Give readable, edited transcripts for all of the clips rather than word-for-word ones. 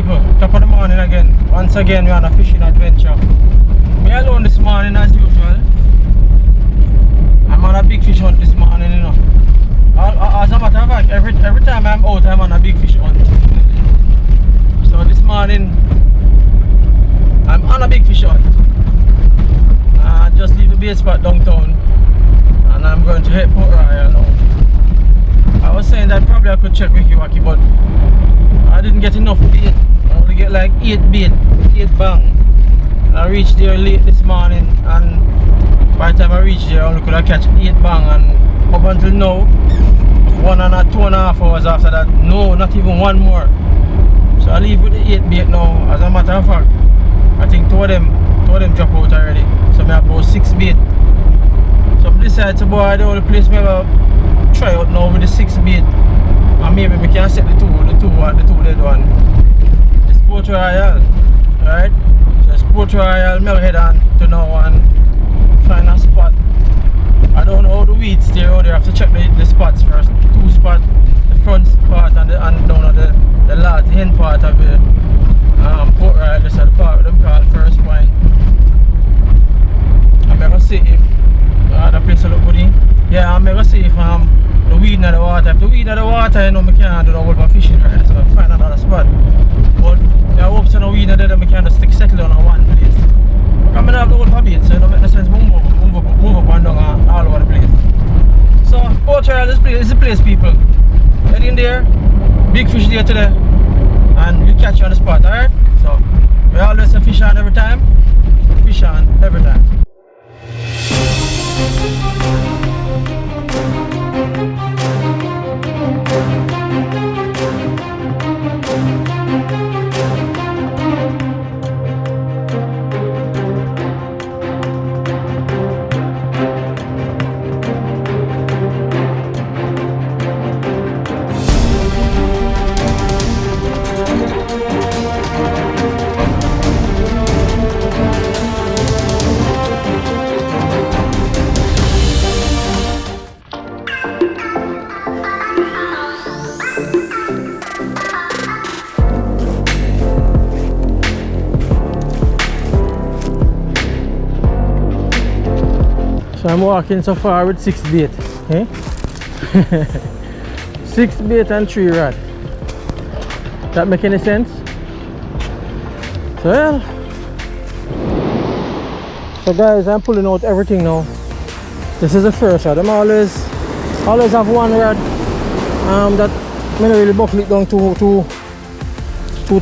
people, top of the morning again. Once again we're on a fishing adventure. Me alone this morning as usual. I'm on a big fish hunt this morning, you know. As a matter of fact, every time I'm out I'm on a big fish hunt. So this morning I'm on a big fish hunt. I just leave the bait spot downtown and I'm going to hit Port Royal now. I was saying that probably I could check with you, Aki, but I didn't get enough bait. I only get like 8 bait, 8 bang. I reached there late this morning, and by the time I reached there I only could have catch 8 bang, and up until now 2.5 hours after that, no, not even one more. So I leave with the 8 bait now. As a matter of fact, I think two of them drop out already. So I have about 6 bait. So I decided to buy the only place I try out now with the 6 bait, and maybe we can set the two dead one. The Sport Royal, right? So Sport Royal, I'll head on to now and find a spot. I don't know how the weeds stay out there. I have to check the spots first. 2 spots, the front part and down on the last end part of the Port Royal. This is the part with them called First Point. I'm gonna see if the place will look good in. Yeah, I'm gonna see if the weed in the water. If the weed in the water, you know, I can't do no whole of fishing, right? So I find another spot. But I hope so no weed in there, I can just settle on one place. I'm gonna have the whole of bait, so it don't make no sense move up and down all over the place. So Port Royal is the place, people. Head in there, big fish there today, and we'll catch you on the spot, alright? So we always say fish on every time, fish on every time. So I'm walking so far with 6 bait, eh? 6 bait and 3 rod. That make any sense? So well, so guys, I'm pulling out everything now. This is the first rod. I'm always have one rod that I don't really buckle it down too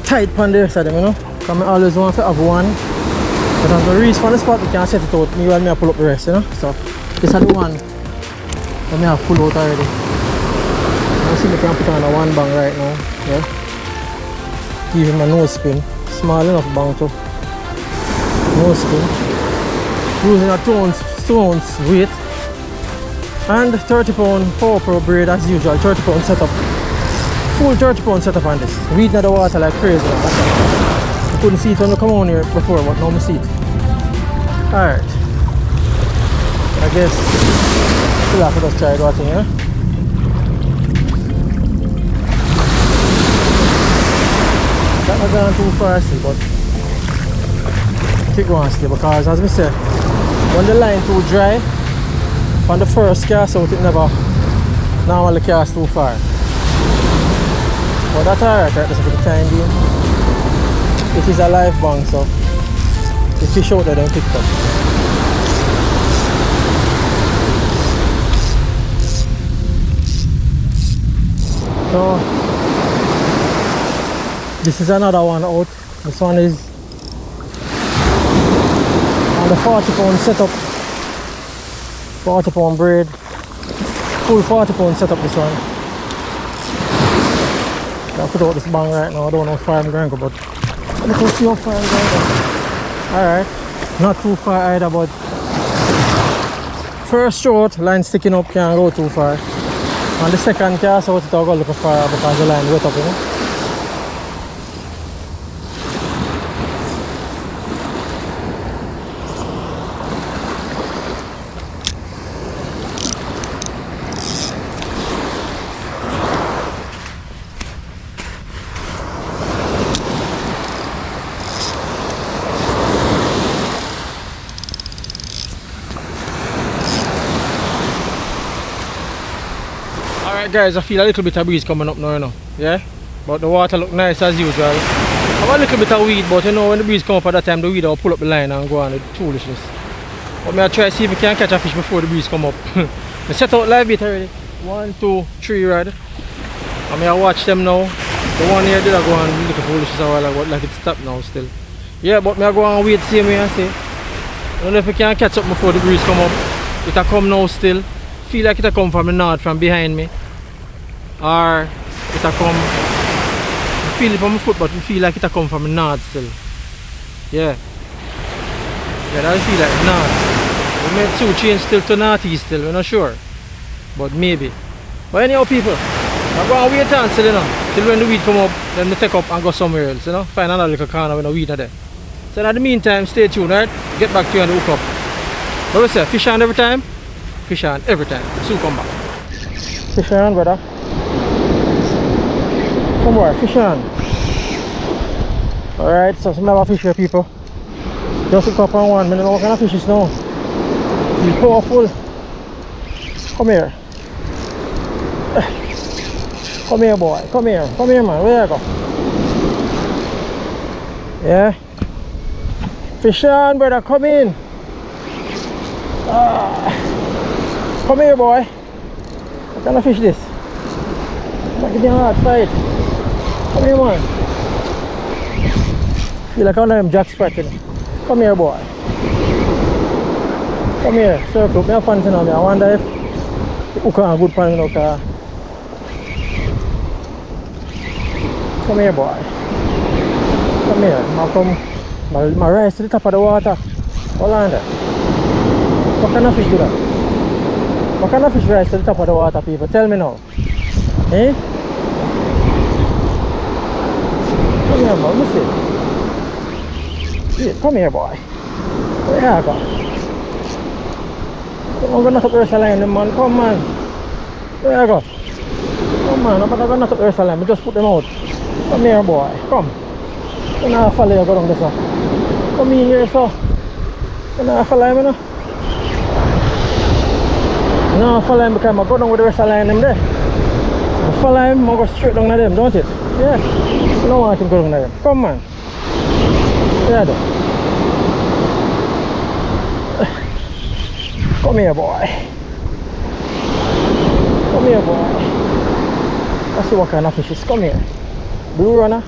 tight on the rest of them, you know. So I always want to have one. But I'm going to reach for the spot, we can set it out. Me while I pull up the rest, you know. So this is the one that I have pulled out already. You see me can put on a 1 bang right now. Yeah. Give him a nose spin. Small enough bang too. Nose spin. Using a 2 ounce weight. And 30 pound Power Pro braid as usual. 30 pound setup. Full 30 pound setup on this. Weeding the water like crazy. I couldn't see it when I come on here before, but now I see it. Alright. I guess still have to just try that thing, yeah? That not going too far still, but keep going still, because as I said, when the line too dry, on the first cast out it never normally cast too far. But that's alright, right? That's for the time being. It is a live bang, so the fish out there don't pick up. So this is another one out. This one is on the 40 pound setup, 40 pound braid, full 40 pound setup. This one. I'll put out this bang right now. I don't know how far I'm going to go, but look how far I'm going. Alright, not too far either, but first short line sticking up can't go too far. And the second cast out, it'll go a little far because the line wet up, you know. guys, I feel a little bit of breeze coming up now, you know. Yeah? But the water look nice as usual. I have a little bit of weed, but you know when the breeze come up at that time, the weed will pull up the line and go on with foolishness. But me I try to see if we can catch a fish before the breeze come up. I set out live bait already. 1, 2, 3 rod. I mean I watch them now. The one here did I go on looking foolishness a while ago, but like it's stopped now still. Yeah, but me I go on wait same way I say. I don't know if we can catch up before the breeze come up. It'll come now still. Feel like it'll come from the north from behind me. Or it'll come. I feel it from my foot, but I feel like it'll come from the north still. Yeah. Yeah, that feel like north. We made 2 change still to northeast still, we're not sure. But maybe. But anyhow people, I'm going to wait until you know, till when the weed come up, then we take up and go somewhere else, you know. Find another little corner with no weed in there. So in the meantime, stay tuned, right? Get back to you on the hook up. What we say, fish on every time? Fish on every time. Soon come back. Fish on, brother. Come on, fish on. Alright, so some have a fish here, people. Just hook up on one. I don't know what kind of fish is now. He's powerful. Come here. Come here, boy. Come here. Come here, man. Where you go? Yeah. Fish on, brother. Come in. Come here, boy. What kind of fish this? Not getting hard fight. Come here, man. Feel like one of them jack spotting. Come here, boy. Come here. Circle. Me have fun tonight. I wonder if the hook on a good pan, you know, car. Come here, boy. Come here. I come. My rise to the top of the water. Hold on there. What kind of fish do that? What kind of fish rise to the top of the water, people? Tell me now. Eh? Come here, man. Let me see. Yeah, come here, boy. Where you go? I'm gonna knock up the rest of the line, man. Come, man. Where you go? Come, man. I'm gonna knock up the rest of the line. We just put them out. Come here, boy. Come. I'm gonna follow you. Go down there, sir. Come in here, sir. I'm gonna follow him, you know. No, follow him because I go down with the rest of the line them there. So follow him, I go straight down to them, don't it? Yeah. You don't want him to go down to them. Come, man. Yeah, though. Come here, boy. Come here, boy. Let's see what kind of fish is. Come here. Blue runner.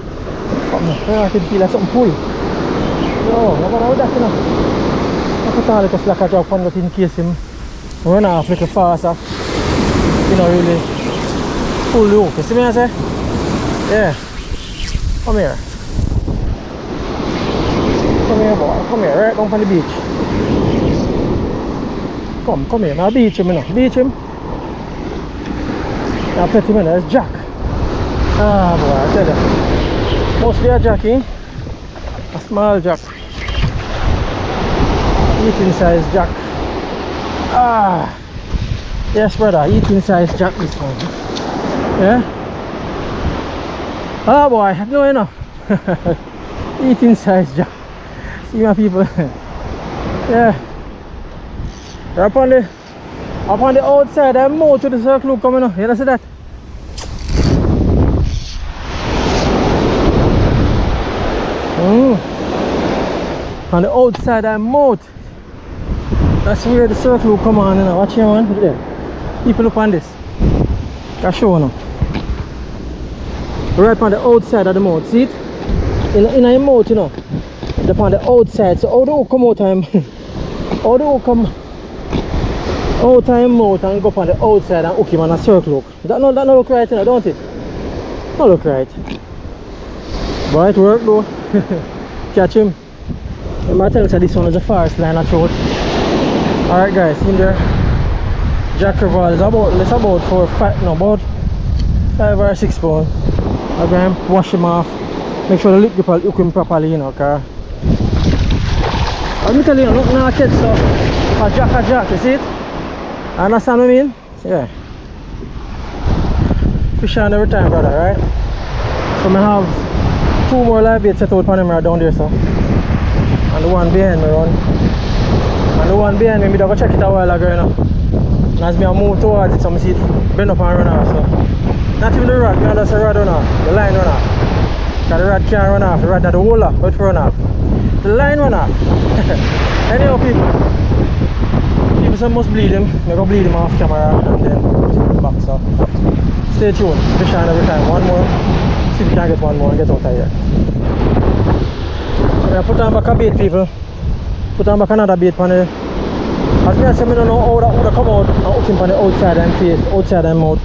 Come here. I can feel like something pull. Yo, I'm going to do that, you know. I put a little slack a drop on that in case him run off a little faster. You know, really pull the hook. You see me I say? Yeah. Come here. Come here, boy. Come here, right down from the beach. Come here. Now beach him, you know. Beach him. Now pet him in there. It's Jack. Ah, boy, I tell you. Must be a Jack, eh? A small Jack. Eating size Jack. Ah. Yes, brother. Eating size Jack this one. Yeah? Ah, boy. No, you know. Eating size Jack. See my people. Yeah. They're up on the outside, I'm more to the circle coming up. You see that? On the outside, I'm more. That's where the circle come on, you know. Watch here, man. Look there. People look on this. I'll show you now. Right on the outside of the mouth. See it? In your mouth, you know. They're on the outside. So how do you come out time? How do you come out time mouth and go up on the outside and hook him on a circle hook? That no look right, you know, don't it? Not look right. But it worked though. Catch him. I might tell you this one is the farthest line I showed. Alright guys, in there. Jack Creval is about 5 or 6 pounds. I'm going to wash him off. Make sure the lip grip will hook him properly, you know, car. I'm telling you, look now catch so a jack, you see it? Understand what I mean? Yeah. Fish on every time, brother, right? So I have 2 more live baits set out on him right down there, so. And the one behind me run. And the one behind me, I go check it a while ago, you know. And as I move towards it, so I see it bend up and run off. So not even the rod, I just the rod run off, the line run off. Because the rod can't run off, the rod had the holder, but it run off. The line run off. Anyhow people say must bleed him. I go bleed him off camera and then put him back. So stay tuned, fish on every time. One more. See if we can get one more and get out of here. So I put on back a bait, people. Put on back another bait on the. As me I say, I don't know how that would come out and hook him on the outside and face, outside and mouth.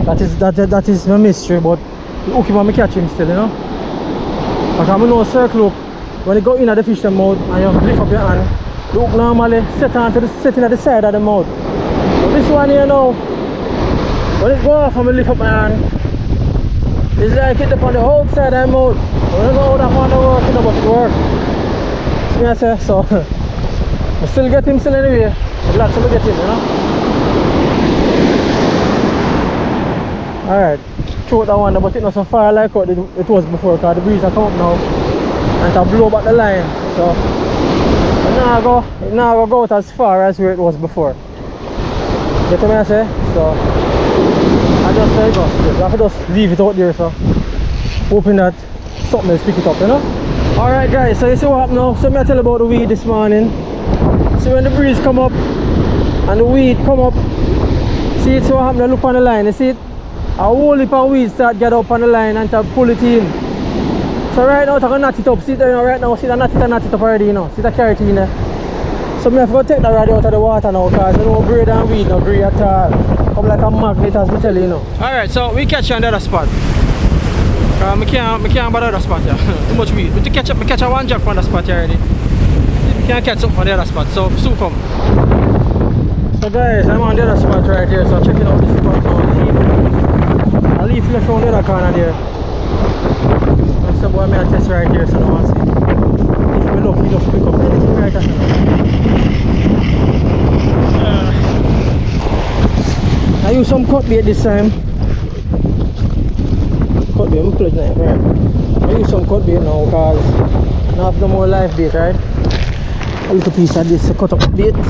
That is a mystery, but the hook him and me catch him still, you know. Because I know circle hook, when you go in at the fish mouth and you lift up your hand, the hook normally setting at the side of the mouth. But this one here now, when it go off and I lift up my hand, it's like it up on the outside of the mouth. I don't know how that one works, you know, but it works. See what I say? So I still get him still anyway. But lots of get him, you know. Alright, throw that one, but it's not so far like what it was before because the breeze are come up now and to blow back the line. So it now go out as far as where it was before. Get what I say? So I just say go. I have to just leave it out there, so hoping that something else pick it up, you know. Alright guys, so you see what happened now? So I tell you about the weed this morning. So when the breeze come up and the weed come up, see it, so what happened? I look on the line, you see it? A whole heap of weed start get up on the line and to pull it in. So right now I'm going to knot it up. See there, you know, right now, see that knot it up already, you know. See that carry it in there. So I have to take that rod out of the water now because you know braid and weed no grey at all. Come like a magnet as I tell you, you know. Alright, so we catch you on the other spot. I can't bother the other spot here. Too much weed. We catch a one jack on the spot here already. We can't catch up on the other spot, so soon come. So guys, I'm on the other spot right here, so checking out this spot now. I'll leave left from the other corner there. That's the boy I test right here, so now I'll see. If we look, he just pick up anything right there. I use some cut bait this time. Cut bait, I'm putting it right. I use some cut bait now because now I have no more live bait, right? A little piece of this cut up bait. And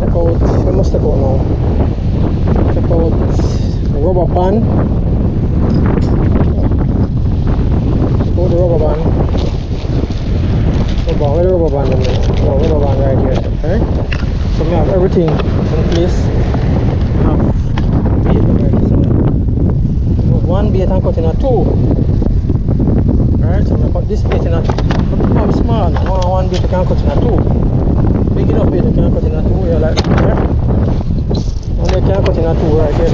take out, we must take out now. Check out the rubber band. Check out the rubber band. Where the rubber band is? Oh, rubber band right here. Okay? So we have everything in place. We have bait already. So we have one bait and cut in a two. Alright, so we cut this bait in a two. Small. One bait we can cut in a two. Big enough bait we can cut in a two here like that. Right? And they can cut in a two right here.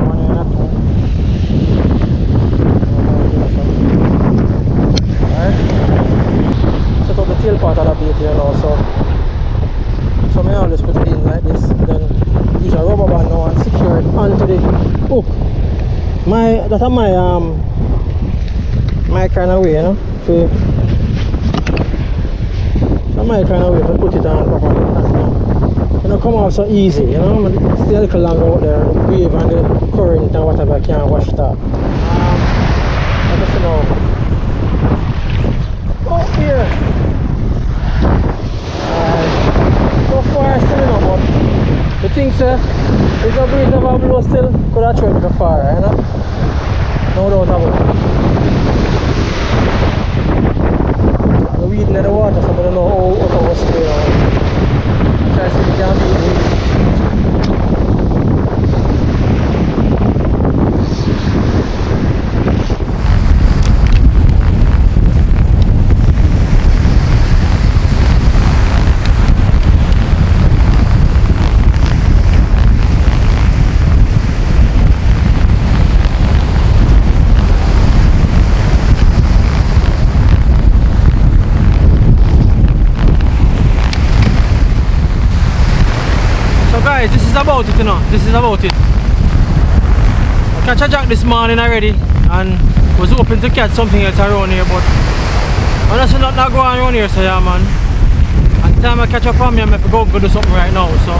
One and a two. Alright. Set up the tail part of the bait here now, so I always put it in like this. Then use a rubber band now and secure it onto the hook. That's my kind of way, you know. So my kind of way to put it on properly. You know, come off so easy, you know. It's still a little longer out there, the wave and the current and whatever can't wash it off. I just know. Oh here. So far still, you know, but the thing sir, if the breeze never blow still, could have tried to far, you know. No doubt about it. The weed in the water, so I don't know how it was spray on. Try to see if we can beat weed. Guys, this is about it, you know. This is about it. I catch a jack this morning already and was hoping to catch something else around here, but honestly not going around here, so yeah man. And the time I catch up on me, I'm going to go do something right now, so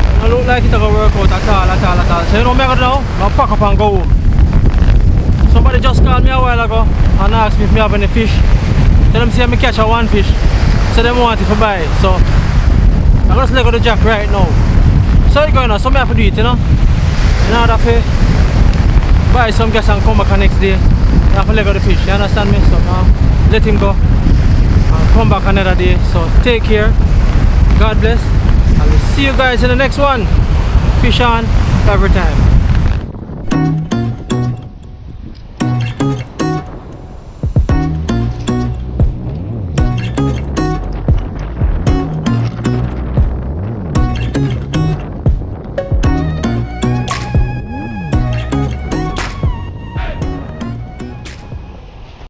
it don't look like it's going to work out at all. So you know what I'm going to do now? I'm going to pack up and go home. Somebody just called me a while ago and asked me if I have any fish. Tell them say I catch a one fish. So they want it to buy it. So I'm just let go the jack right now. So it's going on, so I have to do it, you know. In order to buy some gas and come back next day. I have to let go the fish, you understand me? So let him go and come back another day. So take care. God bless. And we'll see you guys in the next one. Fish on every time.